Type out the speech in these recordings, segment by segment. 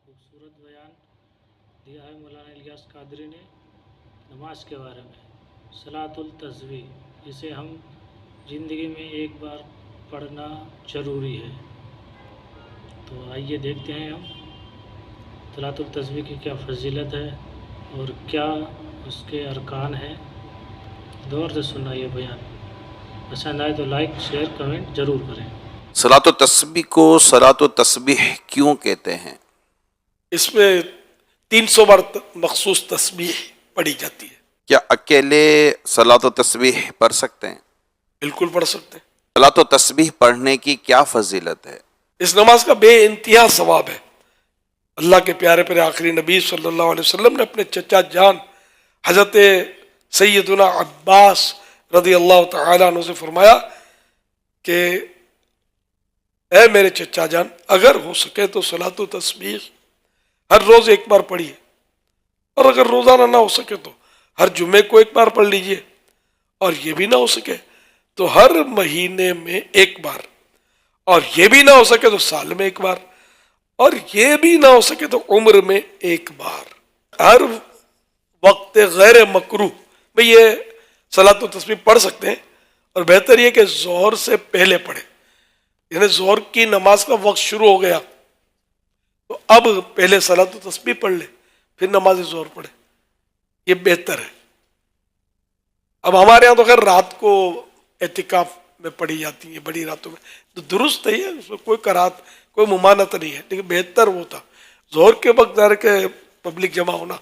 खूबसूरत बयान दिया है मौलाना इलियास कादरी ने नमाज के बारे में। सलातुल तस्बीह, इसे हम ज़िंदगी में एक बार पढ़ना ज़रूरी है। तो आइए देखते हैं हम सलातुल तस्बीह की क्या फजीलत है और क्या उसके अरकान हैं। गौर से सुनना ये बयान, पसंद आए तो लाइक शेयर कमेंट ज़रूर करें। सलातो तस्बीह को सलातो तस्बीह क्यों कहते हैं? इसमें 300 बार मखसूस तस्बीह पढ़ी जाती है। क्या अकेले सलातो तस्बीह पढ़ सकते हैं? बिल्कुल पढ़ सकते हैं। सलातो तस्बीह पढ़ने की क्या फजीलत है? इस नमाज का बेइंतहा सवाब है। अल्लाह के प्यारे प्यारे आखिरी नबी सल्लल्लाहु अलैहि वसल्लम ने अपने चचा जान हजरत सैयदुना अब्बास रज़ी अल्लाह तआला अन्हु से फरमाया कि ऐ मेरे चचा जान, अगर हो सके तो सलातो तस्बीह हर रोज एक बार पढ़िए, और अगर रोजाना ना हो सके तो हर जुम्मे को एक बार पढ़ लीजिए, और ये भी ना हो सके तो हर महीने में एक बार, और ये भी ना हो सके तो साल में एक बार, और ये भी ना हो सके तो उम्र में एक बार। हर वक्त गैर मकरूह में ये सलातो तस्बीह पढ़ सकते हैं, और बेहतर ये कि जोहर से पहले पढ़े। यानी जोहर की नमाज का वक्त शुरू हो गया तो अब पहले सलातो तस्बीह पढ़ ले, फिर नमाज जोहर पढ़े, ये बेहतर है। अब हमारे यहाँ तो खैर रात को एतिकाफ में पढ़ी जाती है, बड़ी रातों में, तो दुरुस्त है, उसमें कोई करात कोई मुमानत नहीं है, लेकिन बेहतर वो था। जोहर के वक्त दर के पब्लिक जमा होना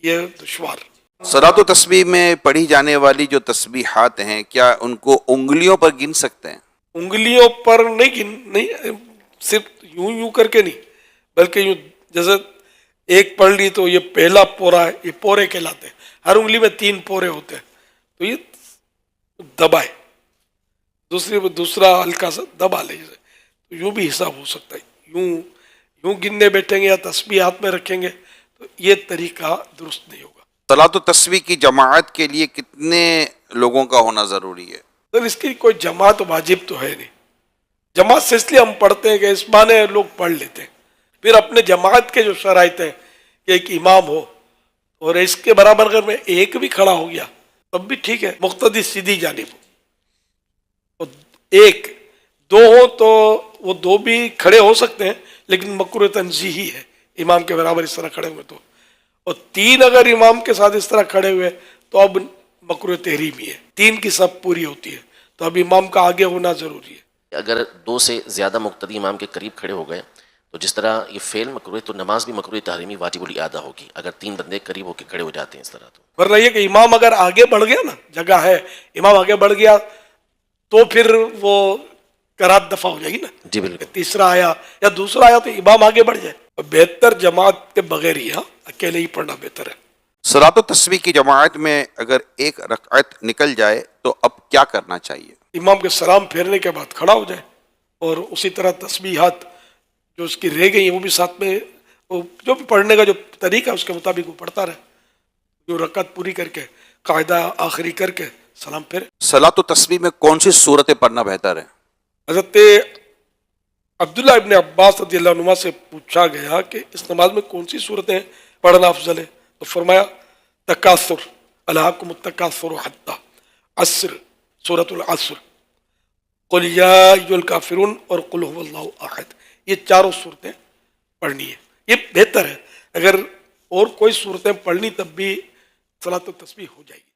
ये दुश्वार। सलातो तस्बीह में पढ़ी जाने वाली जो तस्बीहात हैं, क्या उनको उंगलियों पर गिन सकते हैं? उंगलियों पर नहीं, सिर्फ यूं यूं करके नहीं, बल्कि यूं जैसे एक पढ़ ली तो ये पहला पोरा है, ये पोरे कहलाते हैं। हर उंगली में 3 पोरे होते हैं, तो ये दबाए, दूसरा हल्का सा दबा ले, तो यूं भी हिसाब हो सकता है। यूं गिनने बैठेंगे या तस्बीह हाथ में रखेंगे तो ये तरीका दुरुस्त नहीं होगा। सलातो तस्बीह की जमाअत के लिए कितने लोगों का होना जरूरी है? तो इसकी कोई जमात वाजिब तो है नहीं। जमात से इसलिए हम पढ़ते हैं कि इस बहाने लोग पढ़ लेते हैं। फिर अपने जमात के जो शराइत हैं कि एक इमाम हो, और इसके बराबर अगर मैं एक भी खड़ा हो गया तब भी ठीक है, मुक्तदी सीधी जानिब हो। एक दो हो तो वो 2 भी खड़े हो सकते हैं, लेकिन मकरूह तंजीही है इमाम के बराबर इस तरह खड़े हुए तो। और 3 अगर इमाम के साथ इस तरह खड़े हुए तो अब मकरूह तहरीमी है। 3 की सब पूरी होती है, तो अब इमाम का आगे होना जरूरी है। अगर 2 से ज़्यादा मुक्तदी इमाम के करीब खड़े हो गए तो जिस तरह ये फेल मकरूह, तो नमाज भी मकरूह तहरीमी वाजिबुल आदा होगी अगर 3 बंदे करीब होकर खड़े हो जाते हैं इस तरह। तो वरना ये कि इमाम अगर आगे बढ़ गया ना, जगह है, इमाम आगे बढ़ गया तो फिर वो करात दफा हो जाएगी ना। जी बिल्कुल। तीसरा आया या दूसरा आया तो इमाम आगे बढ़ जाए। बेहतर जमात के बगैर ही, हाँ, अकेले ही पढ़ना बेहतर है। सलातो तस्बीह की जमाअत में अगर एक रकात निकल जाए तो अब क्या करना चाहिए? इमाम के सलाम फेरने के बाद खड़ा हो जाए, और उसी तरह तस्बीहात जो उसकी रह गई हैं वो भी साथ में, वो जो भी पढ़ने का जो तरीका है उसके मुताबिक वो पढ़ता रहे, जो रकात पूरी करके कायदा आखिरी करके सलाम फेरे। सलातो तस्बीह में कौन सी सूरतें पढ़ना बेहतर है? हज़रत अब्दुल्लाह इब्न अब्बास रज़ियल्लाहु अन्हुमा से पूछा गया कि इस नमाज में कौन सी सूरतें पढ़ना अफजल है, तो फरमाया तकासुर, अलहाकुमुत तकासुर हत्ता अस्र, सूरतुल अस्र, कुल या अय्युहल काफिरून और कुल हुवल्लाहु अहद, ये 4 सूरतें पढ़नी है। ये बेहतर है। अगर और कोई सूरतें पढ़नी तब भी सलातो तस्बीह हो जाएगी।